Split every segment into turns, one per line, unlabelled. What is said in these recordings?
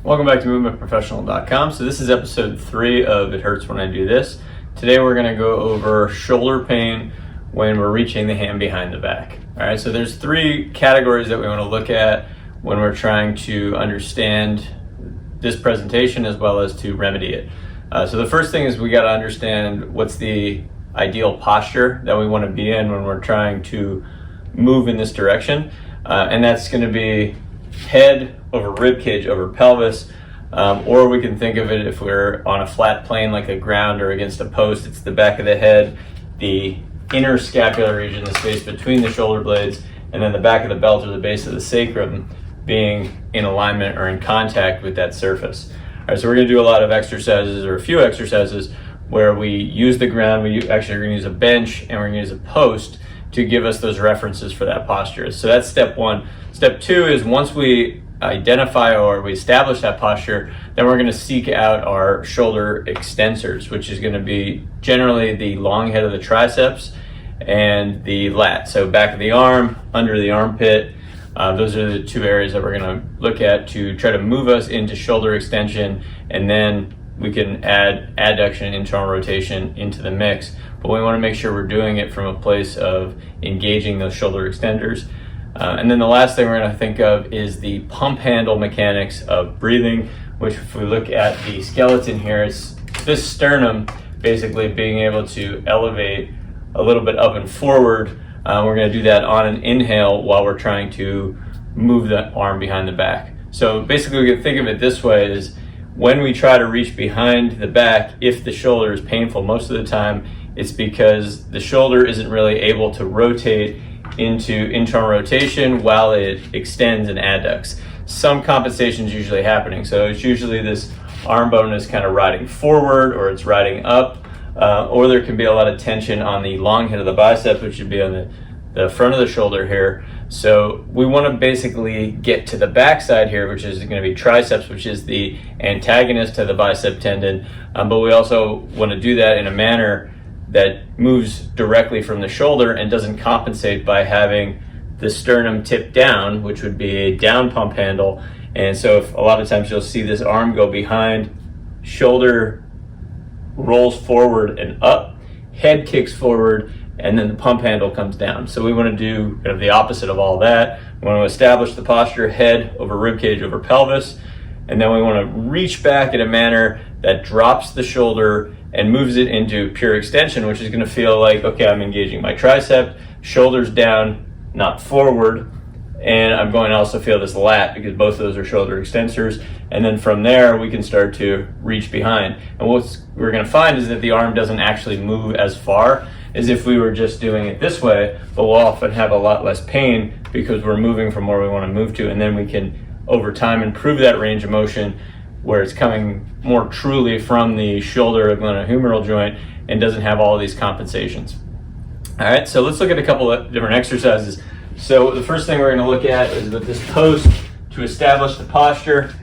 Welcome back to movementprofessional.com. So this is episode 3 of It Hurts When I Do This. Today we're going to go over shoulder pain when we're reaching the hand behind the back. All right, so there's 3 categories that we want to look at when we're trying to understand this presentation as well as to remedy it. So the first thing is we got to understand what's the ideal posture that we want to be in when we're trying to move in this direction. And that's going to be head over rib cage over pelvis, or we can think of it if we're on a flat plane like a ground or against a post, it's the back of the head, the inner scapular region, the space between the shoulder blades, and then the back of the belt or the base of the sacrum being in alignment or in contact with that surface. All right, so we're going to do a lot of exercises, or a few exercises, where we use the ground. We're going to use a bench and we're going to use a post to give us those references for that posture. So that's step 1. Step 2 is once we identify or we establish that posture, then we're going to seek out our shoulder extensors, which is going to be generally the long head of the triceps and the lat. So back of the arm, under the armpit. Those are the 2 areas that we're going to look at to try to move us into shoulder extension, and then we can add adduction, internal rotation into the mix. But we want to make sure we're doing it from a place of engaging those shoulder extenders. And then the last thing we're going to think of is the pump handle mechanics of breathing, which if we look at the skeleton here, it's this sternum basically being able to elevate a little bit up and forward. We're going to do that on an inhale while we're trying to move the arm behind the back. So basically we can think of it this way: is when we try to reach behind the back, if the shoulder is painful, most of the time it's because the shoulder isn't really able to rotate into internal rotation while it extends and adducts. Some compensation is usually happening. So it's usually this arm bone is kind of riding forward, or it's riding up, or there can be a lot of tension on the long head of the bicep, which should be on the front of the shoulder here. So we want to basically get to the back side here, which is going to be triceps, which is the antagonist to the bicep tendon. But we also want to do that in a manner that moves directly from the shoulder and doesn't compensate by having the sternum tip down, which would be a down pump handle. And so if a lot of times you'll see this arm go behind, shoulder rolls forward and up, head kicks forward, and then the pump handle comes down. So we want to do kind of the opposite of all that. We want to establish the posture, head over rib cage over pelvis, and then we want to reach back in a manner that drops the shoulder and moves it into pure extension, which is going to feel like, okay, I'm engaging my tricep, shoulders down, not forward, and I'm going to also feel this lat because both of those are shoulder extensors. And then from there, we can start to reach behind. And what we're going to find is that the arm doesn't actually move as far as if we were just doing it this way, but we'll often have a lot less pain because we're moving from where we want to move to. And then we can, over time, improve that range of motion where it's coming more truly from the shoulder glenohumeral joint and doesn't have all of these compensations. All right, so let's look at a couple of different exercises. So the first thing we're going to look at is with this post to establish the posture.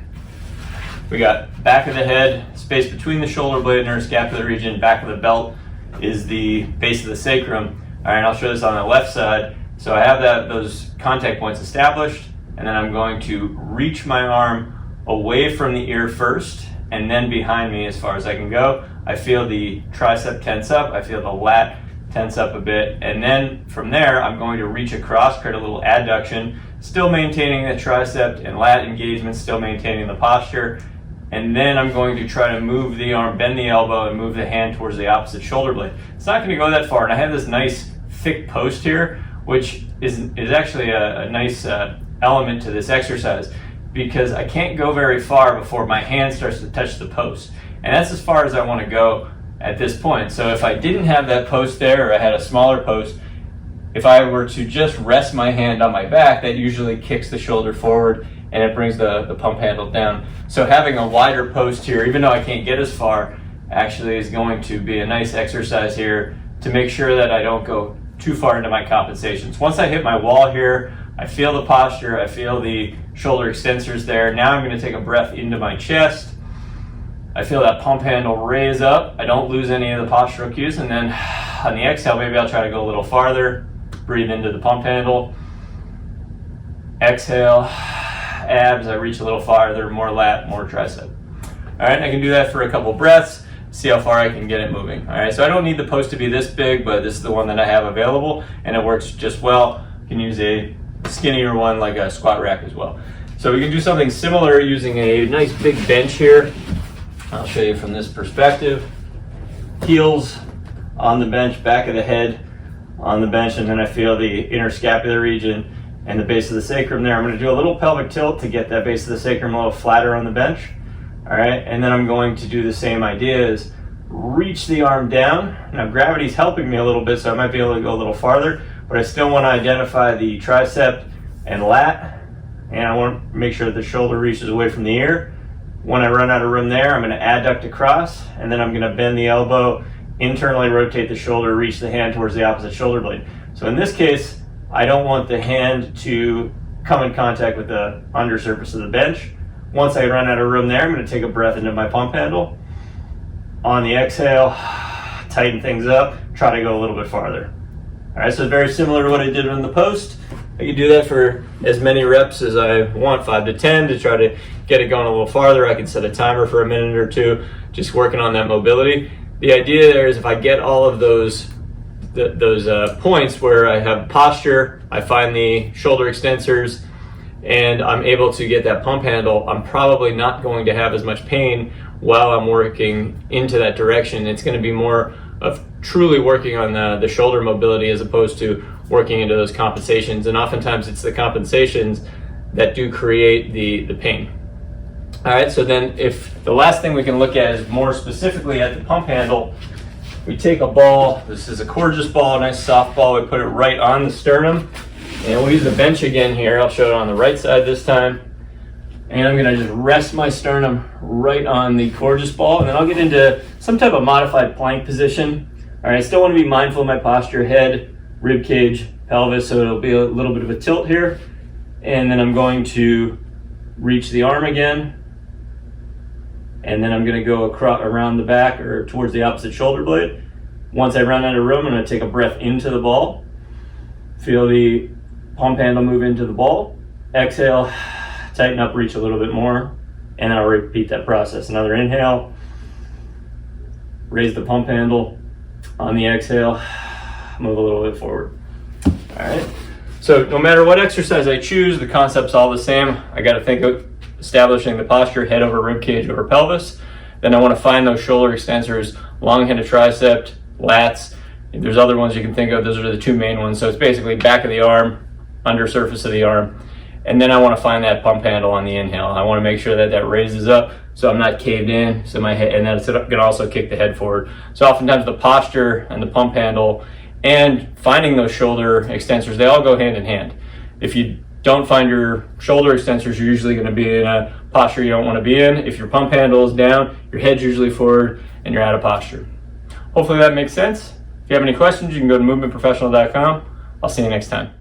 We got back of the head, space between the shoulder blade and our scapular region, back of the belt is the base of the sacrum. All right, I'll show this on the left side. So I have those contact points established, and then I'm going to reach my arm away from the ear first, and then behind me as far as I can go. I feel the tricep tense up, I feel the lat tense up a bit, and then from there I'm going to reach across, create a little adduction, still maintaining the tricep and lat engagement, still maintaining the posture, and then I'm going to try to move the arm, bend the elbow, and move the hand towards the opposite shoulder blade. It's not going to go that far, and I have this nice thick post here, which is actually a nice element to this exercise, because I can't go very far before my hand starts to touch the post. And that's as far as I want to go at this point. So if I didn't have that post there, or I had a smaller post, if I were to just rest my hand on my back, that usually kicks the shoulder forward and it brings the pump handle down. So having a wider post here, even though I can't get as far, actually is going to be a nice exercise here to make sure that I don't go too far into my compensations. Once I hit my wall here, I feel the posture, I feel the shoulder extensors there. Now I'm going to take a breath into my chest. I feel that pump handle raise up. I don't lose any of the postural cues, and then on the exhale, maybe I'll try to go a little farther. Breathe into the pump handle. Exhale, abs, I reach a little farther, more lat, more tricep. All right, I can do that for a couple breaths, see how far I can get it moving. All right, so I don't need the post to be this big, but this is the one that I have available, and it works just well. You can use a skinnier one like a squat rack as well. So we can do something similar using a nice big bench here. I'll show you from this perspective. Heels on the bench, back of the head on the bench, and then I feel the inner scapular region and the base of the sacrum there. I'm going to do a little pelvic tilt to get that base of the sacrum a little flatter on the bench. All right, and then I'm going to do the same idea, is reach the arm down. Now gravity's helping me a little bit, so I might be able to go a little farther, but I still want to identify the tricep and lat, and I want to make sure that the shoulder reaches away from the ear. When I run out of room there, I'm going to adduct across, and then I'm going to bend the elbow, internally rotate the shoulder, reach the hand towards the opposite shoulder blade. So in this case, I don't want the hand to come in contact with the undersurface of the bench. Once I run out of room there, I'm going to take a breath into my pump handle. On the exhale, tighten things up, try to go a little bit farther. All right, so very similar to what I did on the post. I can do that for as many reps as I want, 5 to 10, to try to get it going a little farther. I can set a timer for a minute or two, just working on that mobility. The idea there is if I get all of those points where I have posture, I find the shoulder extensors, and I'm able to get that pump handle, I'm probably not going to have as much pain while I'm working into that direction. It's going to be more of truly working on the shoulder mobility as opposed to working into those compensations. And oftentimes it's the compensations that do create the pain. All right, so then if the last thing we can look at is more specifically at the pump handle, we take a ball, this is a Coregeous ball, a nice soft ball, we put it right on the sternum, and we'll use the bench again here. I'll show it on the right side this time. And I'm gonna just rest my sternum right on the Coregeous ball, and then I'll get into some type of modified plank position. All right, I still wanna be mindful of my posture, head, rib cage, pelvis, so it'll be a little bit of a tilt here. And then I'm going to reach the arm again, and then I'm gonna go around the back or towards the opposite shoulder blade. Once I run out of room, I'm gonna take a breath into the ball. Feel the pump handle move into the ball. Exhale, tighten up, reach a little bit more, and I'll repeat that process. Another inhale, raise the pump handle. On the exhale, move a little bit forward. All right, so no matter what exercise I choose, the concept's all the same. I gotta think of establishing the posture, head over rib cage over pelvis. Then I wanna find those shoulder extensors, long headed tricep, lats. If there's other ones you can think of, those are the two main ones. So it's basically back of the arm, under surface of the arm. And then I want to find that pump handle on the inhale. I want to make sure that that raises up so I'm not caved in, so my head, and that's going to also kick the head forward. So oftentimes the posture and the pump handle and finding those shoulder extensors, they all go hand in hand. If you don't find your shoulder extensors, you're usually going to be in a posture you don't want to be in. If your pump handle is down, your head's usually forward and you're out of posture. Hopefully that makes sense. If you have any questions, you can go to movementprofessional.com. I'll see you next time.